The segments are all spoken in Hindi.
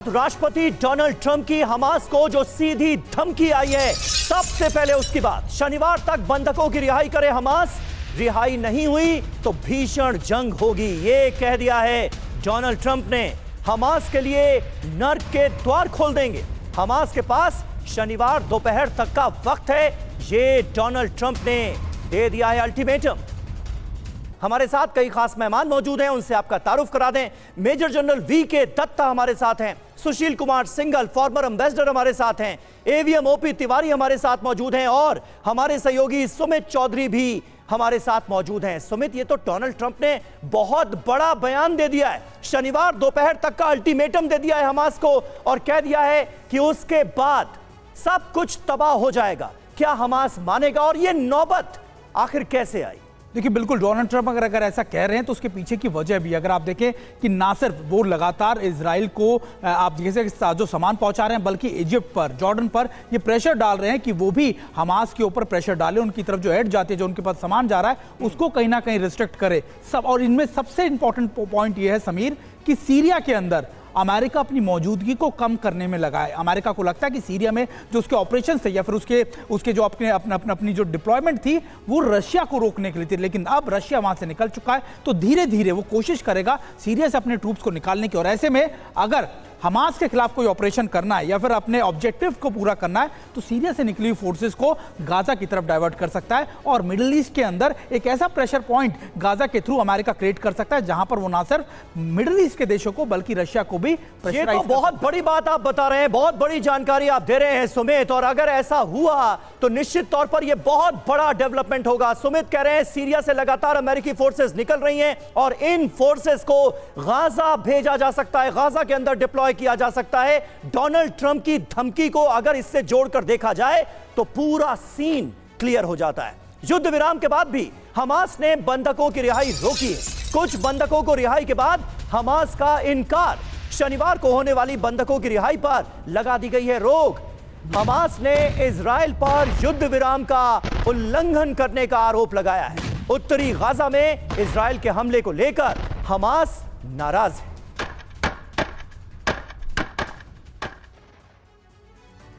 राष्ट्रपति डोनाल्ड ट्रंप की हमास को जो सीधी धमकी आई है, सबसे पहले उसकी बात। शनिवार तक बंधकों की रिहाई करे हमास, रिहाई नहीं हुई तो भीषण जंग होगी, ये कह दिया है डोनाल्ड ट्रंप ने। हमास के लिए नर्क के द्वार खोल देंगे, हमास के पास शनिवार दोपहर तक का वक्त है, ये डोनाल्ड ट्रंप ने दे दिया है अल्टीमेटम। हमारे साथ कई खास मेहमान मौजूद हैं, उनसे आपका तारुफ करा दें। मेजर जनरल वी के दत्ता हमारे साथ हैं, सुशील कुमार सिंघल फॉर्मर एम्बेसडर हमारे साथ हैं, एवीएम ओपी तिवारी हमारे साथ मौजूद हैं और हमारे सहयोगी सुमित चौधरी भी हमारे साथ मौजूद हैं। सुमित, ये तो डोनाल्ड ट्रंप ने बहुत बड़ा बयान दे दिया है, शनिवार दोपहर तक का अल्टीमेटम दे दिया है हमास को और कह दिया है कि उसके बाद सब कुछ तबाह हो जाएगा। क्या हमास मानेगा और ये नौबत आखिर कैसे आई? देखिए, बिल्कुल डोनाल्ड ट्रंप अगर ऐसा कह रहे हैं तो उसके पीछे की वजह भी, अगर आप देखें कि ना सिर्फ वो लगातार इजराइल को आप जैसे जो सामान पहुंचा रहे हैं, बल्कि इजिप्ट पर, जॉर्डन पर ये प्रेशर डाल रहे हैं कि वो भी हमास के ऊपर प्रेशर डाले, उनकी तरफ जो एड जाती है, जो उनके पास सामान जा रहा है उसको कहीं ना कहीं रिस्ट्रिक्ट करे सब। और इनमें सबसे इंपॉर्टेंट पॉइंट ये है समीर कि सीरिया के अंदर अमेरिका अपनी मौजूदगी को कम करने में लगा है। अमेरिका को लगता है कि सीरिया में जो उसके ऑपरेशन थे या फिर उसके जो अपनी जो डिप्लॉयमेंट थी वो रशिया को रोकने के लिए थी, लेकिन अब रशिया वहां से निकल चुका है, तो धीरे धीरे वो कोशिश करेगा सीरिया से अपने ट्रूप्स को निकालने की। और ऐसे में अगर हमास के खिलाफ कोई ऑपरेशन करना है या फिर अपने ऑब्जेक्टिव को पूरा करना है तो सीरिया से निकली हुई फोर्सेस को गाजा की तरफ डाइवर्ट कर सकता है और मिडिल ईस्ट के अंदर एक ऐसा प्रेशर पॉइंट गाजा के थ्रू अमेरिका क्रिएट कर सकता है जहां पर वो ना सिर्फ मिडिल ईस्ट के देशों को बल्कि रशिया को भी ये तो बहुत बड़ी बात आप बता रहे हैं, बहुत बड़ी जानकारी आप दे रहे हैं सुमित। और अगर ऐसा हुआ तो निश्चित तौर पर यह बहुत बड़ा डेवलपमेंट होगा। सुमित कह रहे हैं सीरिया से लगातार अमेरिकी फोर्सेस निकल रही हैं और इन फोर्सेस को गाजा भेजा जा सकता है, गाजा के अंदर डिप्लॉय किया जा सकता है। डोनाल्ड ट्रंप की धमकी को अगर इससे जोड़कर देखा जाए तो पूरा सीन क्लियर हो जाता है। युद्ध विराम के बाद भी हमास ने बंधकों की रिहाई रोकी है। कुछ बंधकों को रिहाई के बाद हमास का इनकार, शनिवार को होने वाली बंधकों की रिहाई पर लगा दी गई है रोक। हमास ने इजराइल पर युद्ध विराम का उल्लंघन करने का आरोप लगाया है। उत्तरी गाजा में इजराइल के हमले को लेकर हमास नाराज है।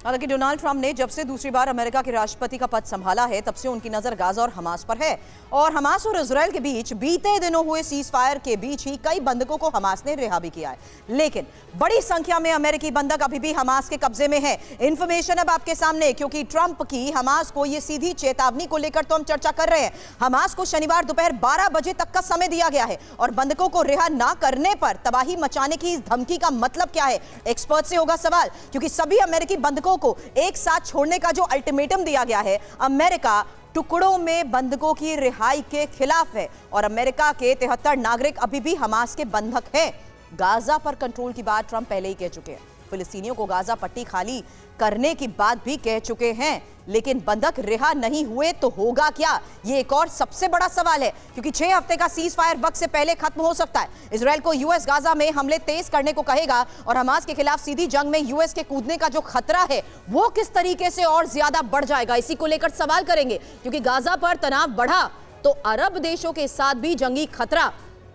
हालांकि डोनाल्ड ट्रंप ने जब से दूसरी बार अमेरिका के राष्ट्रपति का पद संभाला है तब से उनकी नजर गाजा और हमास पर है और हमास और इजराइल के बीच बीते दिनों हुए सीज फायर के बीच ही कई बंधकों को हमास ने रिहा भी किया है, लेकिन बड़ी संख्या में अमेरिकी बंधक अभी भी हमास के कब्जे में है। इंफॉर्मेशन अब आपके सामने, क्योंकि ट्रंप की हमास को यह सीधी चेतावनी को लेकर तो हम चर्चा कर रहे हैं। हमास को शनिवार दोपहर 12 बजे तक का समय दिया गया है और बंधकों को रिहा ना करने पर तबाही मचाने की इस धमकी का मतलब क्या है, एक्सपर्ट से होगा सवाल, क्योंकि सभी अमेरिकी बंधकों को एक साथ छोड़ने का जो अल्टीमेटम दिया गया है, अमेरिका टुकड़ों में बंधकों की रिहाई के खिलाफ है और अमेरिका के 73 नागरिक अभी भी हमास के बंधक हैं। गाजा पर कंट्रोल की बात ट्रंप पहले ही कह चुके हैं, फिलिस्तीनियों को गाजा पट्टी खाली करने की बात भी कह चुके हैं, लेकिन बंधक रिहा नहीं हुए तो होगा क्या, ये एक और सबसे बड़ा सवाल है, क्योंकि 6 हफ्ते का सीज फायर वक्त से पहले खत्म हो सकता है। इजराइल को यूएस गाजा में हमले तेज करने को कहेगा और हमास के खिलाफ सीधी जंग में यूएस के कूदने का जो खतरा है वो किस तरीके से और ज्यादा बढ़ जाएगा, इसी को लेकर सवाल करेंगे। क्योंकि गाजा पर तनाव बढ़ा तो अरब देशों के साथ भी जंगी खतरा,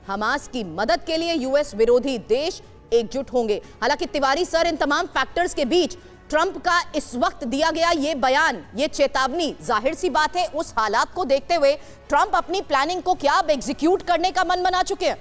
हमास की मदद के लिए यूएस विरोधी देश एकजुट होंगे। हालांकि तिवारी सर, इन तमाम फैक्टर्स के बीच ट्रंप का इस वक्त दिया गया ये बयान, ये चेतावनी, जाहिर सी बात है उस हालात को देखते हुए ट्रंप अपनी प्लानिंग को क्या अब एग्जीक्यूट करने का मन बना चुके हैं?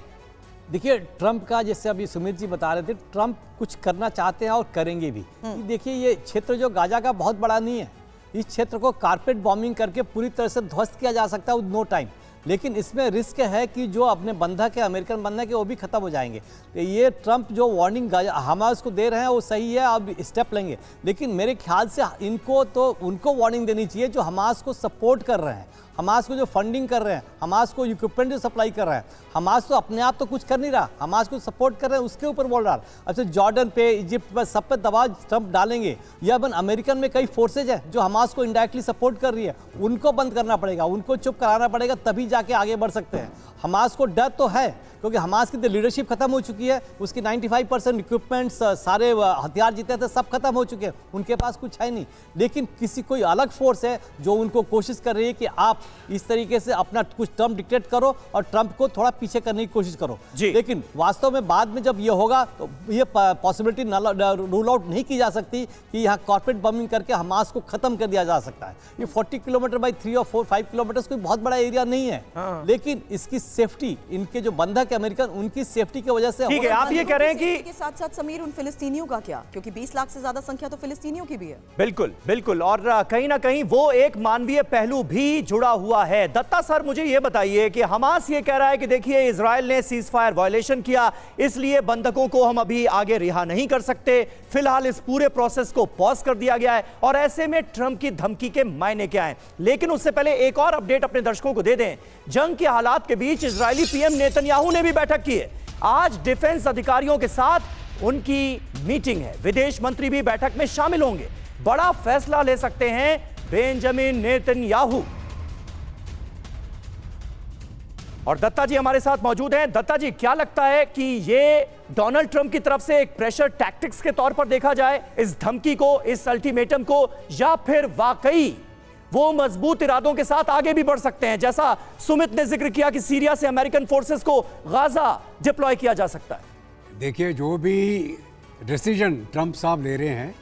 देखिए, ट्रंप का, जैसे अभी सुमित जी बता रहे थे, ट्रंप कुछ करना चाहते हैं और करेंगे भी। देखिए, ये क्षेत्र जो गाजा का बहुत बड़ा नहीं है, इस क्षेत्र को कारपेट बॉम्बिंग करके पूरी तरह से ध्वस्त किया जा सकता है विद नो टाइम, लेकिन इसमें रिस्क है कि जो अपने बंधक है, अमेरिकन बंधक है, वो भी खत्म हो जाएंगे। तो ये ट्रंप जो वार्निंग हमास को दे रहे हैं वो सही है, अब स्टेप लेंगे, लेकिन मेरे ख्याल से उनको वार्निंग देनी चाहिए जो हमास को सपोर्ट कर रहे हैं, हमास को जो फंडिंग कर रहे हैं, हमास को इक्विपमेंट जो सप्लाई कर रहे हैं। हमास तो अपने आप तो कुछ कर नहीं रहा, हमास को सपोर्ट कर रहे हैं, उसके ऊपर बोल रहा है। अच्छा, जॉर्डन पे, इजिप्ट पे, सब पे दबाव ट्रंप डालेंगे या बन अमेरिकन में कई फोर्सेज है जो हमास को इनडायरेक्टली सपोर्ट कर रही है, उनको बंद करना पड़ेगा, उनको चुप कराना पड़ेगा, तभी जाके आगे बढ़ सकते हैं। हमास को डर तो है क्योंकि हमास की तो लीडरशिप खत्म हो चुकी है, उसकी 95% इक्विपमेंट्स, सारे हथियार जीते थे सब खत्म हो चुके हैं, उनके पास कुछ है नहीं। लेकिन कोई अलग फोर्स है जो उनको कोशिश कर रही है कि आप इस तरीके से अपना कुछ टर्म डिक्टेट करो और ट्रंप को थोड़ा पीछे करने की कोशिश करो। लेकिन वास्तव में बाद में जब ये होगा तो ये पॉसिबिलिटी रूल आउट नहीं की जा सकती कि यहाँ कॉर्पोरेट बॉम्बिंग करके हमास को खत्म कर दिया जा सकता है। ये 40 किलोमीटर बाई 3 और 4 5 किलोमीटर कोई बहुत बड़ा एरिया नहीं है। लेकिन इसकी सेफ्टी, इनके जो बंधक है अमेरिकन, उनकी सेफ्टी की वजह से ठीक है। आप ये कह रहे हैं कि साथ साथ समीर उन फिलिस्तीनियों का क्या, क्योंकि 20 लाख से ज्यादा संख्या तो फिलिस्तीनियों की भी है। बिल्कुल बिल्कुल, और कहीं ना कहीं वो एक मानवीय पहलू भी जुड़ा हुआ है। दत्ता सर, मुझे ये बताइए कि हमास ये कह रहा है कि देखिए इजराइल ने सीज फायर वायलेशन किया, इसलिए बंधकों को हम अभी आगे रिहा नहीं कर सकते, फिलहाल इस पूरे प्रोसेस को पॉज कर दिया गया है, और ऐसे में ट्रंप की धमकी के मायने क्या हैं। लेकिन उससे पहले एक और अपडेट अपने दर्शकों को दे दें। जंग के हालात के बीच इजरायली पीएम नेतन्याहू ने भी बैठक की है। आज डिफेंस अधिकारियों के साथ उनकी मीटिंग है, विदेश मंत्री भी बैठक में शामिल होंगे। बड़ा फैसला ले सकते हैं बेंजामिन नेतन्याहू। और दत्ता जी हमारे साथ मौजूद हैं। दत्ता जी, क्या लगता है कि ये डोनाल्ड ट्रंप की तरफ से एक प्रेशर टैक्टिक्स के तौर पर देखा जाए इस धमकी को, इस अल्टीमेटम को, या फिर वाकई वो मजबूत इरादों के साथ आगे भी बढ़ सकते हैं, जैसा सुमित ने जिक्र किया कि सीरिया से अमेरिकन फोर्सेस को गाजा डिप्लॉय किया जा सकता है? देखिए, जो भी डिसीजन ट्रंप साहब ले रहे हैं,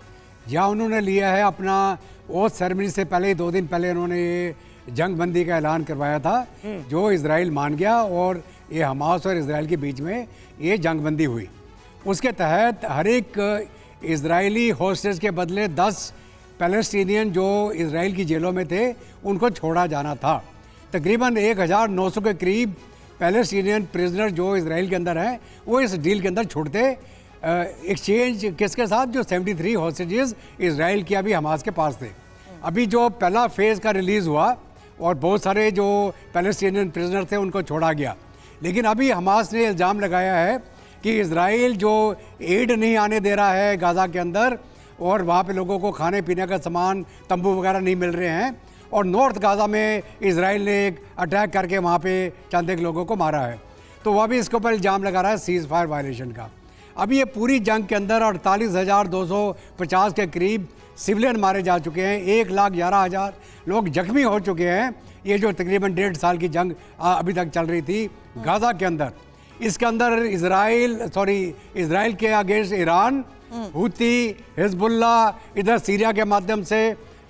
या उन्होंने लिया है अपना ओथ सेरेमनी से पहले, 2 दिन पहले उन्होंने ये जंग बंदी का ऐलान करवाया था, जो इजराइल मान गया, और ये हमास और इजराइल के बीच में ये जंग बंदी हुई। उसके तहत हर एक इजरायली होस्टेज के बदले 10 पैलेस्टीनियन जो इजराइल की जेलों में थे उनको छोड़ा जाना था। तकरीबन 1900 के करीब पैलेस्टीनियन प्रिजनर जो इजराइल के अंदर हैं वो इस डील के अंदर छूटते। एक्सचेंज किसके साथ? जो 73 हॉस्टेजेस इजराइल के अभी हमास के पास थे। अभी जो पहला फेज़ का रिलीज़ हुआ और बहुत सारे जो पैलेस्टीनियन प्रिजनर थे उनको छोड़ा गया, लेकिन अभी हमास ने इल्ज़ाम लगाया है कि इजराइल जो एड नहीं आने दे रहा है गाज़ा के अंदर, और वहाँ पे लोगों को खाने पीने का सामान, तंबू वगैरह नहीं मिल रहे हैं, और नॉर्थ गाज़ा में इजराइल ने एक अटैक करके वहाँ पे चंद एक लोगों को मारा है, तो वह भी इसके ऊपर इल्ज़ाम लगा रहा है सीज़ फायर वायलेशन का। अभी ये पूरी जंग के अंदर 48,250 के करीब सिविलियन मारे जा चुके हैं, 1,11,000 लोग जख्मी हो चुके हैं। ये जो तकरीबन 1.5 साल की जंग अभी तक चल रही थी गाज़ा के अंदर, इसके अंदर इजराइल के अगेंस्ट ईरान, हुती, हिजबुल्ला, इधर सीरिया के माध्यम से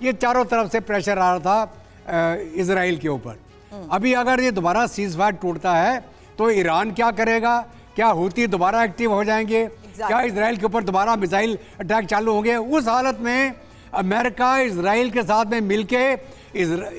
ये चारों तरफ से प्रेशर आ रहा था इजराइल के ऊपर। अभी अगर ये दोबारा सीज फायर टूटता है तो ईरान क्या करेगा? क्या हुती दोबारा एक्टिव हो जाएंगे? क्या इजराइल के ऊपर दोबारा मिसाइल अटैक चालू होंगे? उस हालत में अमेरिका इजराइल के साथ में मिलके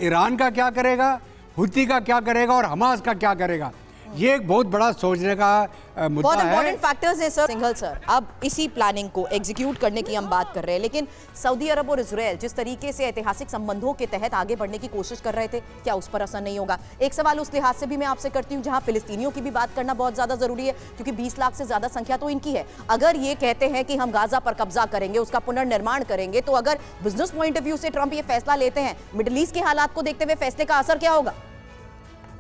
ईरान का क्या करेगा, हुती का क्या करेगा और हमास का क्या करेगा? ये एक बहुत बड़ा सोचने का मुद्दा है। बहुत इंपॉर्टेंट फैक्टर्स हैं सर। सिंघल सर, अब इसी प्लानिंग को एग्जीक्यूट करने की हम बात कर रहे हैं, लेकिन सऊदी अरब और इजराइल जिस तरीके से ऐतिहासिक संबंधों के तहत आगे बढ़ने की कोशिश कर रहे थे, क्या उस पर असर नहीं होगा? एक सवाल उस लिहाज से भी मैं आपसे करती हूँ जहां फिलिस्तीनियों की भी बात करना बहुत ज्यादा जरूरी है, क्योंकि 20 लाख से ज्यादा संख्या तो इनकी है। अगर ये कहते हैं कि हम गाजा पर कब्जा करेंगे, उसका पुनर्निर्माण करेंगे, तो अगर बिजनेस पॉइंट ऑफ व्यू से ट्रंप ये फैसला लेते हैं, मिडिल ईस्ट के हालात को देखते हुए फैसले का असर क्या होगा?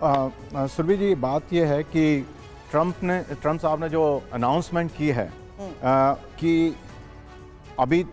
सुरभि जी, बात यह है कि ट्रंप साहब ने जो अनाउंसमेंट की है कि अभी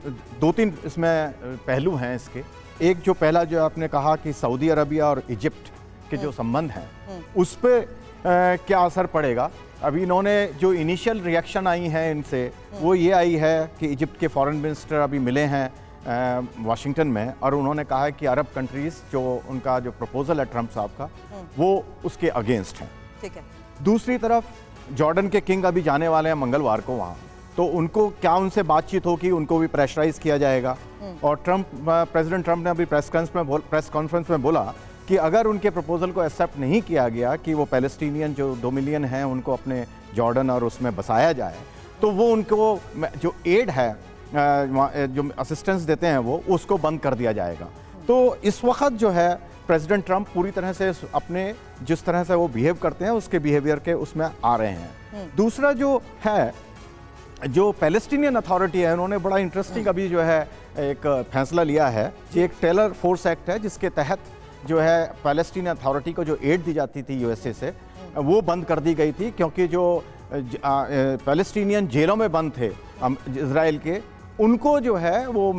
2-3 इसमें पहलू हैं इसके। एक जो पहला जो आपने कहा कि सऊदी अरबिया और इजिप्ट के जो संबंध हैं उस पर क्या असर पड़ेगा। अभी इन्होंने जो इनिशियल रिएक्शन आई है इनसे वो ये आई है कि इजिप्ट के फॉरेन मिनिस्टर अभी मिले हैं वाशिंगटन में, और उन्होंने कहा है कि अरब कंट्रीज़ जो उनका जो प्रपोजल है ट्रंप साहब का वो उसके अगेंस्ट है। ठीक है। दूसरी तरफ जॉर्डन के किंग अभी जाने वाले हैं मंगलवार को वहाँ, तो उनको क्या उनसे बातचीत होगी, उनको भी प्रेशराइज किया जाएगा। और प्रेसिडेंट ट्रंप ने अभी प्रेस कॉन्फ्रेंस में बोला कि अगर उनके प्रपोजल को एक्सेप्ट नहीं किया गया कि वो पैलेस्टीनियन जो 2 मिलियन हैं उनको अपने जॉर्डन और उसमें बसाया जाए, तो वो उनको जो एड है, जो असिस्टेंस देते हैं वो उसको बंद कर दिया जाएगा। तो इस वक्त जो है प्रेसिडेंट ट्रंप पूरी तरह से अपने जिस तरह से वो बिहेव करते हैं उसके बिहेवियर के उसमें आ रहे हैं। दूसरा जो है, जो पैलेस्टीनियन अथॉरिटी है, उन्होंने बड़ा इंटरेस्टिंग अभी जो है एक फैसला लिया है कि एक टेलर फोर्स एक्ट है जिसके तहत जो है पैलेस्टीनियन अथॉरिटी को जो एड दी जाती थी यूएसए से वो बंद कर दी गई थी, क्योंकि जो पैलेस्टीनियन जेलों में बंद थे इजराइल के, उनको जो है वो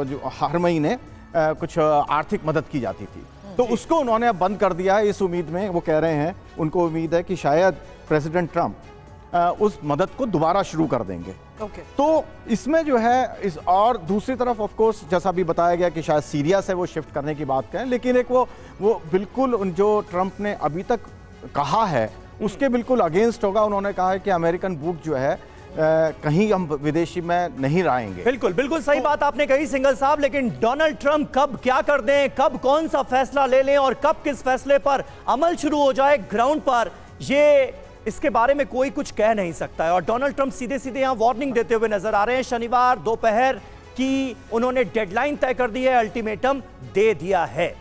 जो हर महीने कुछ आर्थिक मदद की जाती थी। तो उसको उन्होंने अब बंद कर दिया है इस उम्मीद में, वो कह रहे हैं उनको उम्मीद है कि शायद प्रेसिडेंट ट्रंप उस मदद को दोबारा शुरू कर देंगे। ओके। तो इसमें जो है इस और दूसरी तरफ ऑफ कोर्स जैसा भी बताया गया कि शायद सीरिया से वो शिफ्ट करने की बात करें, लेकिन एक वो बिल्कुल जो ट्रंप ने अभी तक कहा है उसके बिल्कुल अगेंस्ट होगा। उन्होंने कहा है कि अमेरिकन बूट जो है कहीं हम विदेशी में नहीं रहेंगे। बिल्कुल बिल्कुल सही बात आपने कही सिंघल साहब, लेकिन डोनाल्ड ट्रंप कब क्या कर दें, कब कौन सा फैसला ले लें और कब किस फैसले पर अमल शुरू हो जाए ग्राउंड पर, ये इसके बारे में कोई कुछ कह नहीं सकता है। और डोनाल्ड ट्रंप सीधे सीधे यहां वार्निंग देते हुए नजर आ रहे हैं। शनिवार दोपहर की उन्होंने डेडलाइन तय कर दी है, अल्टीमेटम दे दिया है।